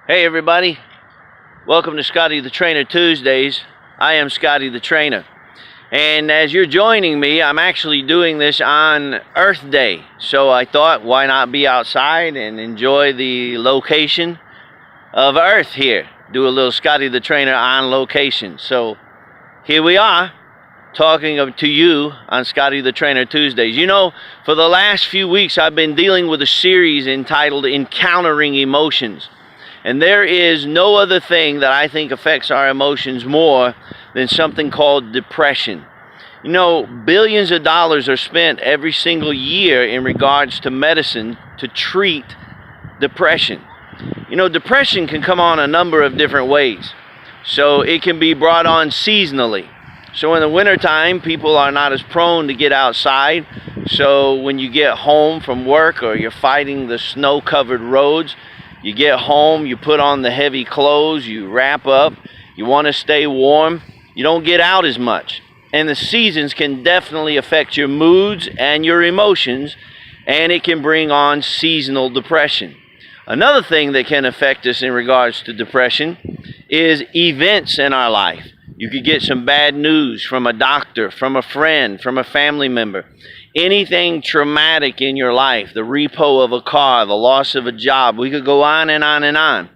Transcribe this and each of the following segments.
Hey everybody, welcome to Scottie the Trainer Tuesdays. I am Scottie the Trainer. And as you're joining me, I'm actually doing this on Earth Day. So I thought, why not be outside and enjoy the location of Earth here. Do a little Scottie the Trainer on location. So here we are, talking to you on Scottie the Trainer Tuesdays. You know, for the last few weeks I've been dealing with a series entitled Encountering Emotions. And there is no other thing that I think affects our emotions more than something called depression. You know, billions of dollars are spent every single year in regards to medicine to treat depression. You know, depression can come on a number of different ways. So it can be brought on seasonally. So in the wintertime, people are not as prone to get outside. So when you get home from work or you're fighting the snow-covered roads, you get home, you put on the heavy clothes, you wrap up, you want to stay warm, you don't get out as much. And the seasons can definitely affect your moods and your emotions, and it can bring on seasonal depression. Another thing that can affect us in regards to depression is events in our life. You could get some bad news from a doctor, from a friend, from a family member. Anything traumatic in your life, the repo of a car, the loss of a job, we could go on and on and on.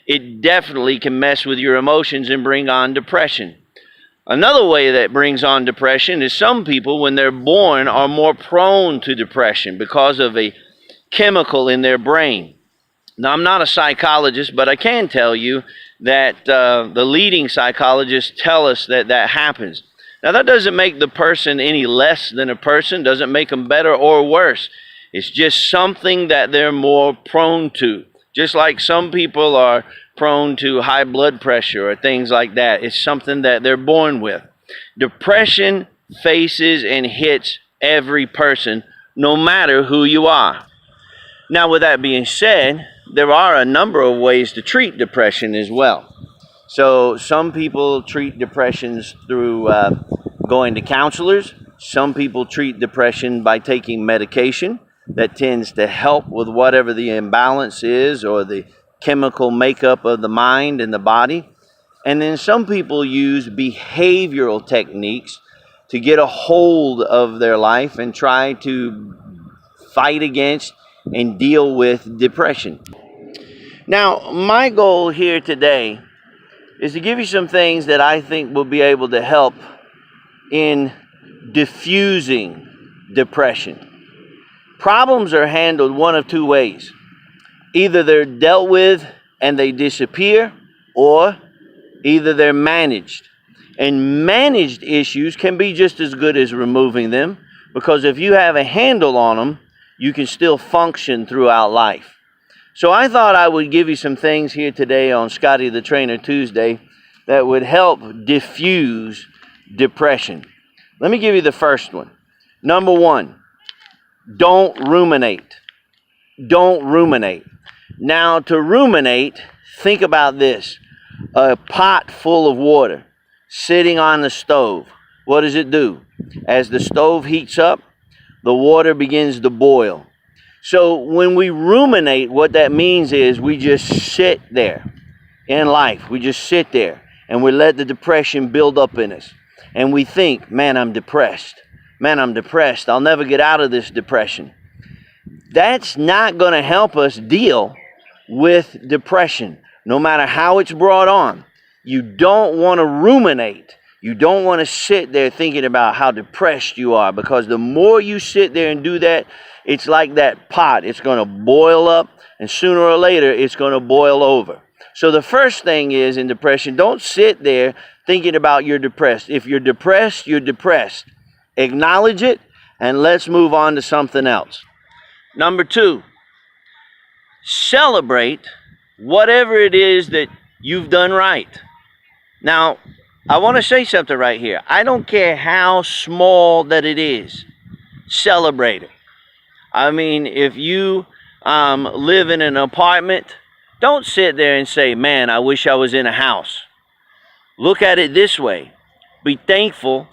It definitely can mess with your emotions and bring on depression. Another way that brings on depression is some people, when they're born, are more prone to depression because of a chemical in their brain. Now, I'm not a psychologist, but I can tell you that the leading psychologists tell us that that happens. Now, that doesn't make the person any less than a person, doesn't make them better or worse. It's just something that they're more prone to. Just like some people are prone to high blood pressure or things like that. It's something that they're born with. Depression faces and hits every person, no matter who you are. Now, with that being said, there are a number of ways to treat depression as well. So some people treat depressions through going to counselors. Some people treat depression by taking medication that tends to help with whatever the imbalance is or the chemical makeup of the mind and the body. And then some people use behavioral techniques to get a hold of their life and try to fight against and deal with depression. Now, my goal here today is to give you some things that I think will be able to help in diffusing depression. Problems are handled one of two ways. Either they're dealt with and they disappear, or either they're managed. And managed issues can be just as good as removing them, because if you have a handle on them, you can still function throughout life. So I thought I would give you some things here today on Scottie the Trainer Tuesday that would help diffuse depression. Let me give you the first one. Number one, don't ruminate. Don't ruminate. Now, to ruminate, think about this. A pot full of water sitting on the stove. What does it do? As the stove heats up, the water begins to boil. So when we ruminate, what that means is we just sit there in life. We just sit there and we let the depression build up in us. And we think, man, I'm depressed. Man, I'm depressed. I'll never get out of this depression. That's not going to help us deal with depression, no matter how it's brought on. You don't want to ruminate. You don't want to sit there thinking about how depressed you are, because the more you sit there and do that, it's like that pot. It's going to boil up, and sooner or later, it's going to boil over. So the first thing is, in depression, don't sit there thinking about you're depressed. If you're depressed, you're depressed. Acknowledge it, and let's move on to something else. Number two, celebrate whatever it is that you've done right. Now, I want to say something right here. I don't care how small that it is. Celebrate it. I mean, if you live in an apartment, don't sit there and say, man, I wish I was in a house. Look at it this way. Be thankful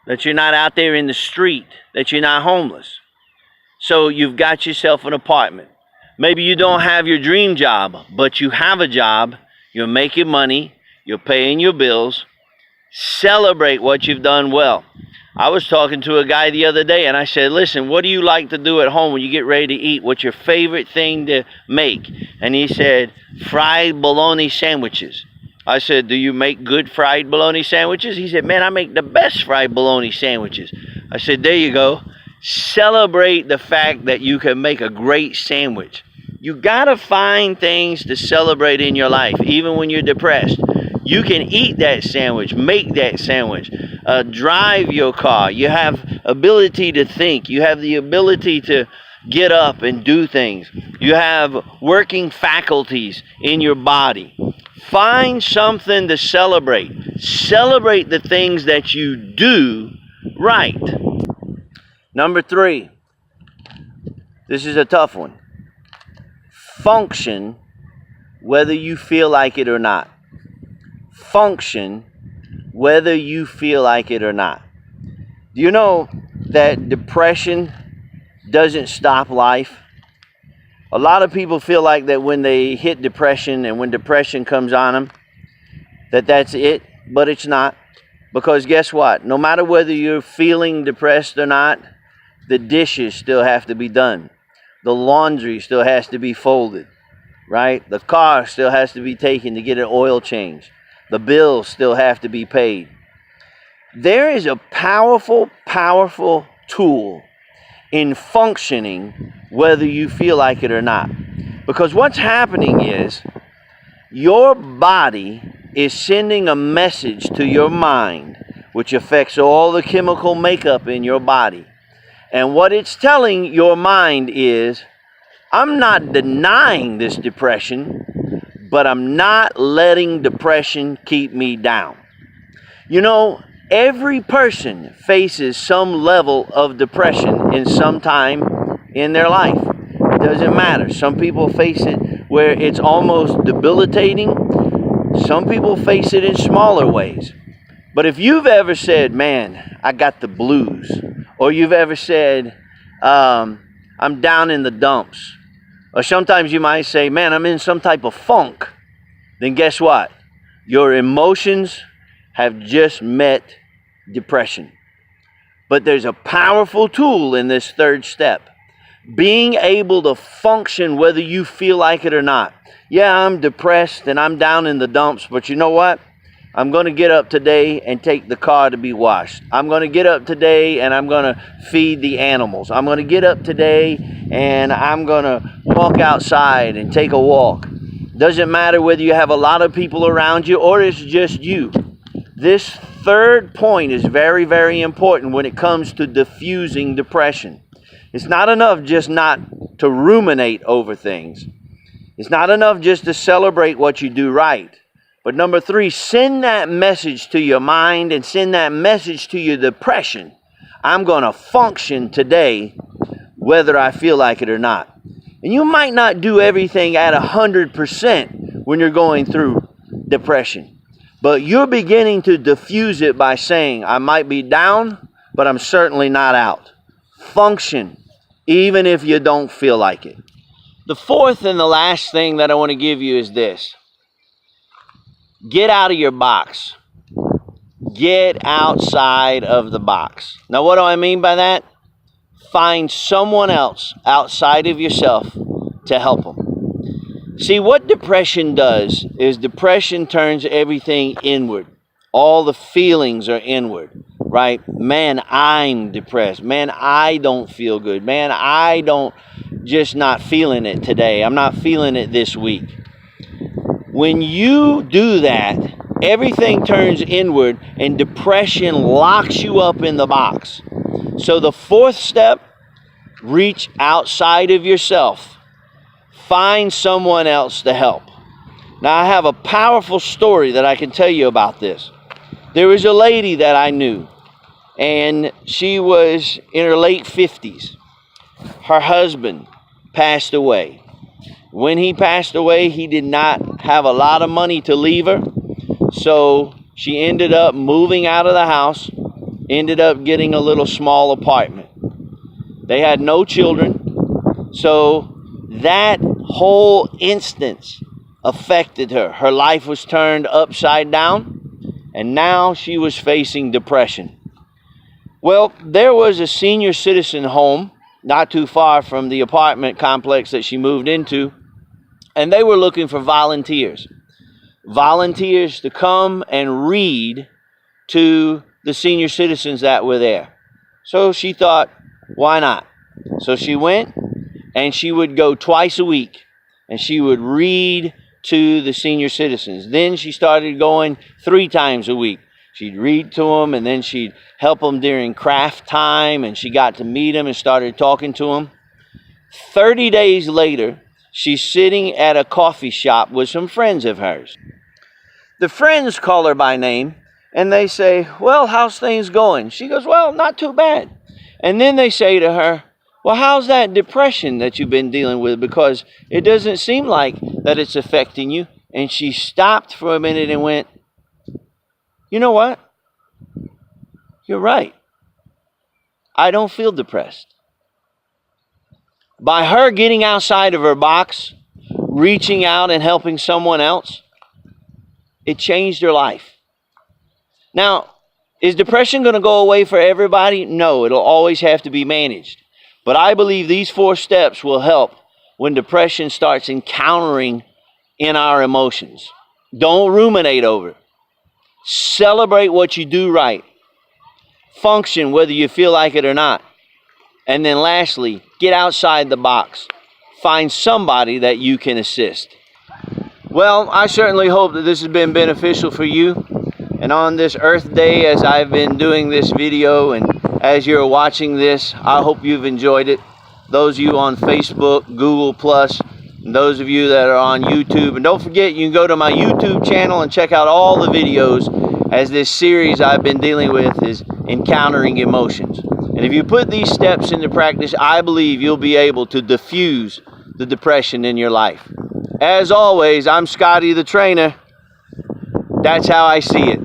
that you're not out there in the street, that you're not homeless. So you've got yourself an apartment. Maybe you don't have your dream job, but you have a job, you're making money, you're paying your bills. Celebrate what you've done well. I was talking to a guy the other day and I said, listen, what do you like to do at home when you get ready to eat? What's your favorite thing to make? And he said, fried bologna sandwiches. I said, do you make good fried bologna sandwiches? He said, man, I make the best fried bologna sandwiches. I said, there you go. Celebrate the fact that you can make a great sandwich. You gotta find things to celebrate in your life, even when you're depressed. You can eat that sandwich, make that sandwich, drive your car. You have ability to think. You have the ability to get up and do things. You have working faculties in your body. Find something to celebrate. Celebrate the things that you do right. Number 3. This is a tough one. Function whether you feel like it or not. Function whether you feel like it or not. Do you know that depression doesn't stop life? A lot of people feel like that when they hit depression and when depression comes on them, that's it, but it's not. Because guess what? No matter whether you're feeling depressed or not, the dishes still have to be done. The laundry still has to be folded, right? The car still has to be taken to get an oil change. The bills still have to be paid. There is a powerful, powerful tool in functioning whether you feel like it or not. Because what's happening is your body is sending a message to your mind, which affects all the chemical makeup in your body. And what it's telling your mind is, I'm not denying this depression, but I'm not letting depression keep me down. You know, every person faces some level of depression in some time in their life. It doesn't matter. Some people face it where it's almost debilitating. Some people face it in smaller ways. But if you've ever said, man, I got the blues, or you've ever said, I'm down in the dumps, or sometimes you might say, man, I'm in some type of funk, then guess what? Your emotions have just met depression. But there's a powerful tool in this third step. Being able to function whether you feel like it or not. Yeah, I'm depressed and I'm down in the dumps, but you know what? I'm going to get up today and take the car to be washed. I'm going to get up today and I'm going to feed the animals. I'm going to get up today and I'm going to walk outside and take a walk. Doesn't matter whether you have a lot of people around you or it's just you. This third point is very, very important when it comes to diffusing depression. It's not enough just not to ruminate over things. It's not enough just to celebrate what you do right. But number 3, send that message to your mind and send that message to your depression. I'm going to function today whether I feel like it or not. And you might not do everything at 100% when you're going through depression. But you're beginning to diffuse it by saying, I might be down, but I'm certainly not out. Function, even if you don't feel like it. The fourth and the last thing that I want to give you is this. Get out of your box. Get outside of the box. Now, what do I mean by that? Find someone else outside of yourself to help them. See, what depression does is depression turns everything inward. All the feelings are inward, right? Man, I'm depressed. Man, I don't feel good. Man, I don't just not feeling it today. I'm not feeling it this week. When you do that, everything turns inward and depression locks you up in the box. So the fourth step, reach outside of yourself. Find someone else to help. Now, I have a powerful story that I can tell you about this. There was a lady that I knew, and she was in her late 50s. Her husband passed away. When he passed away, he did not have a lot of money to leave her. So she ended up moving out of the house, ended up getting a little small apartment. They had no children. So that whole instance affected her. Her life was turned upside down, and now she was facing depression. Well, there was a senior citizen home not too far from the apartment complex that she moved into, and they were looking for volunteers. Volunteers to come and read to the senior citizens that were there. So she thought, why not? So she went, and she would go twice a week, and she would read to the senior citizens. Then she started going 3 times a week. She'd read to them, and then she'd help them during craft time, and she got to meet them and started talking to them. 30 days later, she's sitting at a coffee shop with some friends of hers. The friends call her by name, and they say, well, how's things going? She goes, well, not too bad. And then they say to her, well, how's that depression that you've been dealing with? Because it doesn't seem like that it's affecting you. And she stopped for a minute and went, you know what? You're right. I don't feel depressed. By her getting outside of her box, reaching out and helping someone else, it changed her life. Now, is depression going to go away for everybody? No, it'll always have to be managed. But I believe these 4 steps will help when depression starts encountering in our emotions. Don't ruminate over it. Celebrate what you do right. Function whether you feel like it or not. And then lastly, get outside the box. Find somebody that you can assist. Well, I certainly hope that this has been beneficial for you. And on this Earth Day, as I've been doing this video and as you're watching this, I hope you've enjoyed it. Those of you on Facebook, Google+, and those of you that are on YouTube. And don't forget, you can go to my YouTube channel and check out all the videos, as this series I've been dealing with is Encountering Emotions. And if you put these steps into practice, I believe you'll be able to diffuse the depression in your life. As always, I'm Scotty the Trainer. That's how I see it.